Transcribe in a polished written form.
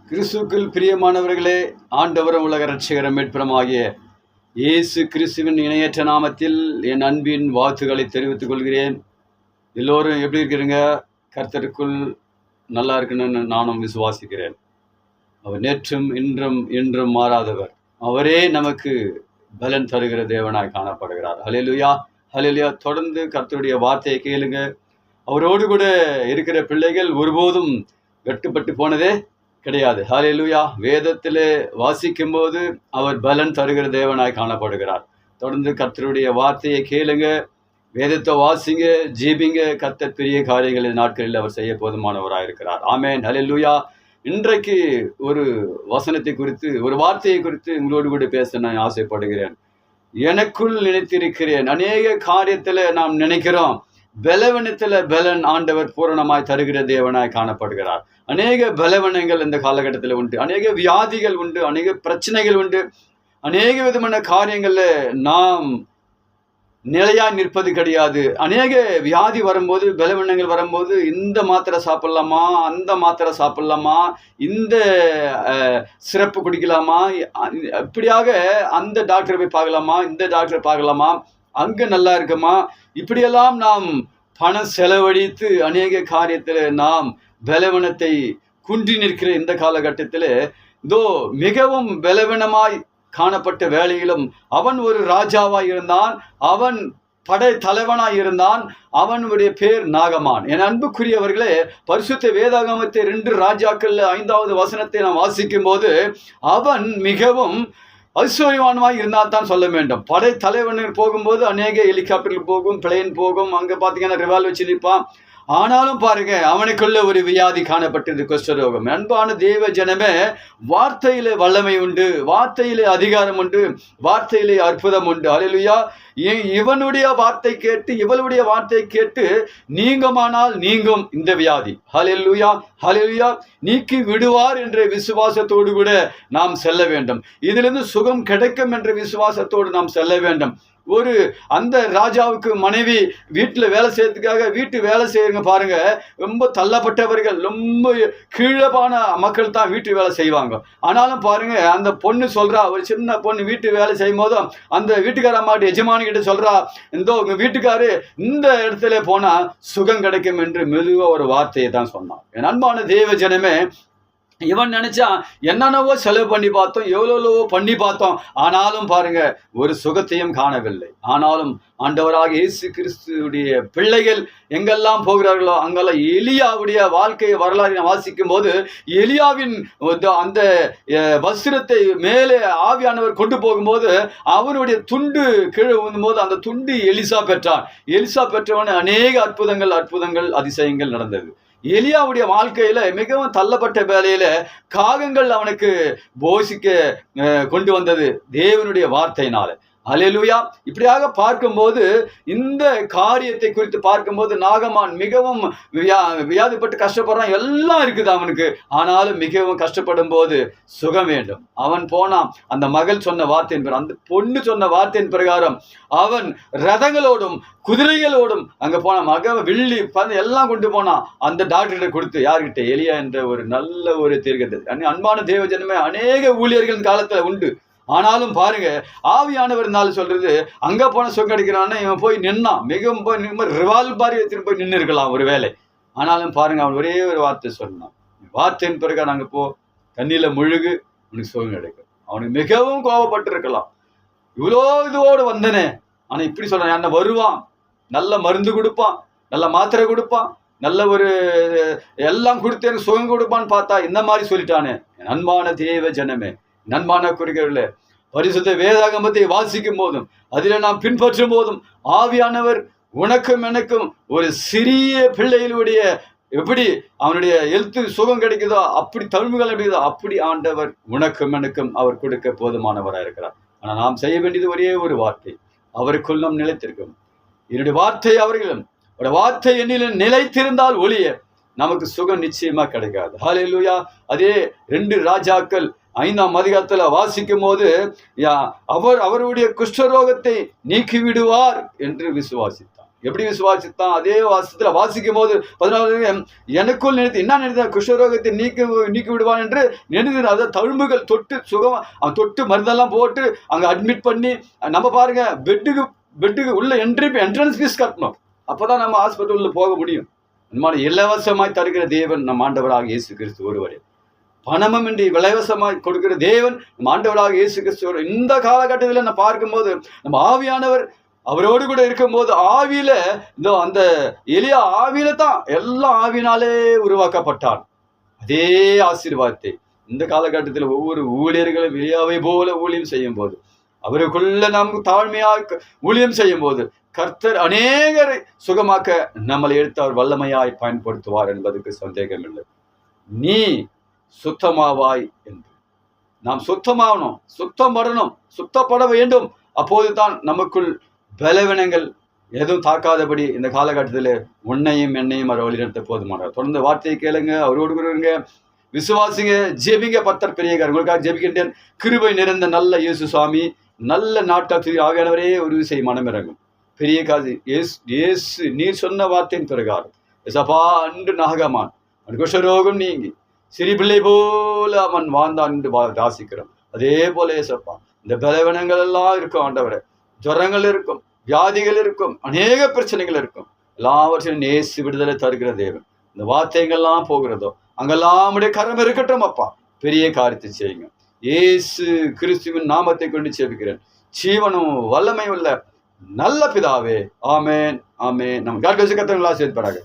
கிறிஸ்துவுக்குள் பிரியமானவர்களே, ஆண்டவரும் உலக இரட்சகரும் மீட்பருமாகிய இயேசு கிறிஸ்துவின் இணையற்ற நாமத்தில் என் அன்பின் வாழ்த்துக்களை தெரிவித்துக் கொள்கிறேன். எல்லோரும் எப்படி இருக்கிறீங்க? கர்த்தருக்குள் நல்லா இருக்குன்னு நானும் விசுவாசிக்கிறேன். அவர் நேற்றும் இன்றும் என்றும் மாறாதவர். அவரே நமக்கு பலன் தருகிற தேவனாய் காணப்படுகிறார். ஹல்லேலூயா, ஹல்லேலூயா. தொடர்ந்து கர்த்தருடைய வார்த்தையை கேளுங்க. அவரோடு கூட இருக்கிற பிள்ளைகள் ஒருபோதும் வெட்டுப்பட்டு போனதே கிடையாது. ஹல்லேலூயா. வேதத்திலே வாசிக்கும் போது அவர் பலன் தருகிற தேவனாய் காணப்படுகிறார். தொடர்ந்து கர்த்தருடைய வார்த்தையை கேளுங்க, வேதத்தை வாசிங்க, ஜீபிங்க. கர்த்தர் பெரிய காரியங்கள் இந்த நாட்களில் அவர் செய்ய போதுமானவராக இருக்கிறார். ஆமேன், ஹல்லேலூயா. இன்றைக்கு ஒரு வசனத்தை குறித்து, ஒரு வார்த்தையை குறித்து உங்களோடு கூட பேச நான் ஆசைப்படுகிறேன். எனக்குள் நினைத்திருக்கிறேன். அநேக காரியத்துல நாம் நினைக்கிறோம், பலவீனத்துல பலன் ஆண்டவர் பூரணமாய் தருகிற தேவனாய் காணப்படுகிறார். அநேக பலவீனங்கள் இந்த காலகட்டத்தில் உண்டு, அநேக வியாதிகள் உண்டு, அநேக பிரச்சனைகள் உண்டு, அநேக விதமான காரியங்கள்ல நாம் நிலையா நிற்பது கிடையாது. அநேக வியாதி வரும்போது, பலவீனங்கள் வரும்போது, இந்த மாத்திரை சாப்பிடலாமா, அந்த மாத்திரை சாப்பிடலாமா, இந்த சிறப்பு குடிக்கலாமா, இப்படியாக அந்த டாக்டரை போய் பார்க்கலாமா, இந்த டாக்டரை பார்க்கலாமா, அங்க நல்லா இருக்குமா, இப்படியெல்லாம் நாம் பணம் செலவழித்து அநேக காரியத்தில் நாம் பலவீனத்தை குன்றி நிற்கிற இந்த காலகட்டத்தில், இதோ மிகவும் பலவீனமாய் காணப்பட்ட வேளையிலும் அவன் ஒரு ராஜாவாய் இருந்தான், அவன் படை தலைவனாய் இருந்தான். அவனுடைய பேர் நாகமான். என் அன்புக்குரியவர்களே, பரிசுத்த வேதாகமத்தை 2 ராஜாக்கள் 5வது வசனத்தை நாம் வாசிக்கும் போது அவன் மிகவும் ஐஸ்வர்யவானமாய் இருந்தால் தான் சொல்ல வேண்டும். படை தலைவன் போகும்போது அநேக ஹெலிகாப்டர்கள் போகும், பிளேன் போகும், அங்கே பார்த்தீங்கன்னா ரிவால்வர் வச்சு நிற்பான். ஆனாலும் பாருங்க, அவனுக்குள்ள ஒரு வியாதி காணப்பட்டது, குஷ்டரோகம். அன்பான தேவ ஜனமே, வார்த்தையிலே வல்லமை உண்டு, வார்த்தையிலே அதிகாரம் உண்டு, வார்த்தையிலே அற்புதம் உண்டு. ஹல்லேலூயா. இவனுடைய வார்த்தை கேட்டு, இவளுடைய வார்த்தை கேட்டு நீங்குமானால் நீங்கும் இந்த வியாதி. ஹல்லேலூயா, ஹல்லேலூயா. நீக்கி விடுவார் என்ற விசுவாசத்தோடு கூட நாம் செல்ல வேண்டும். இதிலிருந்து சுகம் கிடைக்கும் என்ற விசுவாசத்தோடு நாம் செல்ல வேண்டும். அந்த ராஜாவுக்கு மனைவி வீட்டில் வேலை செய்யறதுக்காக வீட்டு வேலை செய்யறங்க பாருங்க, ரொம்ப தள்ளப்பட்டவர்கள், ரொம்ப கீழப்பான மக்கள் தான் வீட்டு வேலை செய்வாங்க. ஆனாலும் பாருங்க, அந்த பொண்ணு சொல்றா, ஒரு சின்ன பொண்ணு வீட்டு வேலை செய்யும் போதும் அந்த வீட்டுக்கார அம்மாட்ட எஜமானி கிட்ட சொல்றா, உங்க வீட்டுக்காரு இந்த இடத்துல போனா சுகம் கிடைக்கும் என்று மெதுவா ஒரு வார்த்தையை தான் சொன்னான். என் அன்பான தேவ ஜனமே, இவன் நினைச்சா என்னென்னவோ செலவு பண்ணி பார்த்தோம், எவ்வளவோ பண்ணி பார்த்தோம், ஆனாலும் பாருங்க ஒரு சுகத்தையும் காணவில்லை. ஆனாலும் ஆண்டவராக இயேசு கிறிஸ்துடைய பிள்ளைகள் எங்கெல்லாம் போகிறார்களோ அங்கெல்லாம் எலியாவுடைய வாழ்க்கை வரலாறு வாசிக்கும் போது, எலியாவின் அந்த வஸ்திரத்தை மேலே ஆவியானவர் கொண்டு போகும்போது அவனுடைய துண்டு கீழே விழும்போது அந்த துண்டு எலிசா பெற்றான். எலிசா பெற்றவன அநேக அற்புதங்கள் அதிசயங்கள் நடந்தது. எலியாவுடைய வாழ்க்கையில மிகவும் தள்ளப்பட்ட வேலையில காகங்கள் அவனுக்கு போஷிக்க கொண்டு வந்தது தேவனுடைய வார்த்தையினால. ஹல்லேலூயா. இப்படியாக பார்க்கும்போது, இந்த காரியத்தை குறித்து பார்க்கும்போது, நாகமான் மிகவும் வியாதிப்பட்டு கஷ்டப்படுறான், எல்லாம் இருக்குது அவனுக்கு. ஆனாலும் மிகவும் கஷ்டப்படும் போது சுகம் வேண்டும். அவன் போனான், அந்த மகள் சொன்ன வார்த்தையின் பிரகாரம், அந்த பொண்ணு சொன்ன வார்த்தையின் பிரகாரம் அவன் ரதங்களோடும் குதிரைகளோடும் அங்க போனான். வெள்ளி எல்லாம் கொண்டு போனான். அந்த டாக்டர்கிட்ட கொடுத்து, யார்கிட்ட? எலியா என்ற ஒரு நல்ல ஒரு தீர்க்கதரிசி. அன்பான தேவ ஜனமே, அநேக ஊழியர்கள் காலத்துல உண்டு. ஆனாலும் பாருங்க, ஆவியானவர் இருந்தாலும் சொல்றது, அங்க போன சுகம் கிடைக்கிறான்னு இவன் போய் நின்னான். மிகவும் போய் ரிவால்பாரி எடுத்துட்டு போய் நின்று இருக்கலாம் ஒரு வேலை. ஆனாலும் பாருங்க, அவன் ஒரே ஒரு வார்த்தை சொன்னான். வார்த்தையின் பிறகு நாங்க போ, தண்ணியில முழுகு, உனக்கு சுகம் கிடைக்கும். அவனுக்கு மிகவும் கோபப்பட்டு இருக்கலாம். இவ்வளோ இதோடு வந்தனே, ஆனா இப்படி சொல்றான், என்ன வருவான், நல்ல மருந்து கொடுப்பான், நல்ல மாத்திரை கொடுப்பான், நல்ல ஒரு எல்லாம் கொடுத்து எனக்கு சுகம் கொடுப்பான்னு பார்த்தா இந்த மாதிரி சொல்லிட்டானே. அன்பான தேவ ஜனமே, நண்பான குறிகளே, பரிசுத்த வேதாகமத்தை வாசிக்கும் போதும் அதில் நாம் பின்பற்றும் போதும் ஆவியானவர் உனக்கும் எனக்கும் ஒரு சிறிய பிள்ளைகளுடைய எப்படி அவனுடைய எழுத்து சுகம் கிடைக்குதோ, அப்படி தழும்புகள் கிடைக்குதோ, அப்படி ஆண்டவர் உனக்கும் எனக்கும் அவர் கொடுக்க போதுமானவராக இருக்கிறார். ஆனால் நாம் செய்ய வேண்டியது ஒரே ஒரு வார்த்தை, அவருக்குள் நாம் நிலைத்திருக்கும். என்னுடைய வார்த்தை அவர்களும் வார்த்தை என்னில் நிலைத்திருந்தால் ஒழிய நமக்கு சுகம் நிச்சயமா கிடைக்காது. ஹல்லேலூயா. அதே 2 ராஜாக்கள் 5ஆம் அதிகாரத்துல வாசிக்கும் போது, அவருடைய குஷ்டரோகத்தை நீக்கி விடுவார் என்று விசுவாசித்தார். எப்படி விசுவாசித்தான்? அதே வாசத்துல வாசிக்கும் போது 14 எனக்குள் நினைத்து என்ன நினைத்த குஷ்டரோகத்தை நீக்கி விடுவான் என்று நினைத்து, அதை தழும்புகள் தொட்டு சுகம், அவன் தொட்டு மருந்தெல்லாம் போட்டு அங்கே அட்மிட் பண்ணி, நம்ம பாருங்க பெட்டுக்கு உள்ள என்ட்ரன்ஸ் ஃபீஸ் கட்டணும். அப்போதான் நம்ம ஹாஸ்பிட்டலுள்ள போக முடியும். நம்மளால இலவசமாய் தருகிற தேவன் நம் ஆண்டவராக இயேசு கிறிஸ்து ஒருவரே. பணமும் இன்றி இலவசமாய் கொடுக்கிற தேவன் நம் ஆண்டவராக இயேசு கிறிஸ்து. இந்த காலகட்டத்தில் நம்ம பார்க்கும்போது நம்ம ஆவியானவர் அவரோடு கூட இருக்கும்போது ஆவியில அந்த எலியா ஆவியில தான் எல்லாம் ஆவியினாலே உருவாக்கப்பட்டான். அதே ஆசீர்வாதத்தை இந்த காலகட்டத்தில் ஒவ்வொரு ஊழியர்களும் எலியாவை போல ஊழியம் செய்யும் போது, அவருக்குள்ள நாம் தாழ்மையாக ஊழியம் செய்யும் போது கர்த்தர் அநேகரை சுகமாக்க நம்மளை எடுத்து அவர் வல்லமையாய் பயன்படுத்துவார் என்பதற்கு சந்தேகம் இல்லை. நீ சுத்தமாவாய் என்று நாம் சுத்தமாகணும், சுத்தம் படணும், சுத்தப்பட வேண்டும். அப்போது தான் நமக்குள் பலவீனங்கள் எதுவும் தாக்காதபடி இந்த காலகட்டத்தில் உன்னையும் என்னையும் அவர் வழிநடத்த போதுமானார். தொடர்ந்து வார்த்தையை கேளுங்க, அவரோடு கூறுங்க, விசுவாசிங்க, ஜெபிங்க. பத்தர் பெரிய உங்களுக்காக ஜெபிக்கின்றேன். கிருபை நிறைந்த நல்ல இயேசு சுவாமி, நல்ல நாட்கள் ஆவியானவரே ஒரு விசை மனம் இறங்கும். பெரிய காது இயேசு நீர் சொன்ன வார்த்தையின் பிரகாரம் எசப்பா அன்று நாகமான் குஷரோகம் நீங்கி சிறு பிள்ளை போல அவன் வாழ்ந்தான் என்று வாசிக்கிறோம். அதே போல ஏசப்பா இந்த பலவீனங்கள் எல்லாம் இருக்கும் ஆண்டவரே, ஜுரங்கள் இருக்கும், வியாதிகள் இருக்கும், அநேக பிரச்சனைகள் இருக்கும். எல்லாவற்றையும் நேசு விடுதலை தருகிற தேவன். இந்த வார்த்தைகள்லாம் போகிறதோ அங்கெல்லாம் உடைய கரம் இருக்கட்டும் அப்பா. பெரிய காரியத்தை செய்யுங்க. இயேசு கிறிஸ்துவின் நாமத்தை கொண்டு ஜெபிக்கிறேன். ஜீவனும் வல்லமை உள்ள நல்ல பிதாவே. ஆமேன், ஆமேன். நம்ம கர்த்தர் ஆசீர்வதிப்பாராக.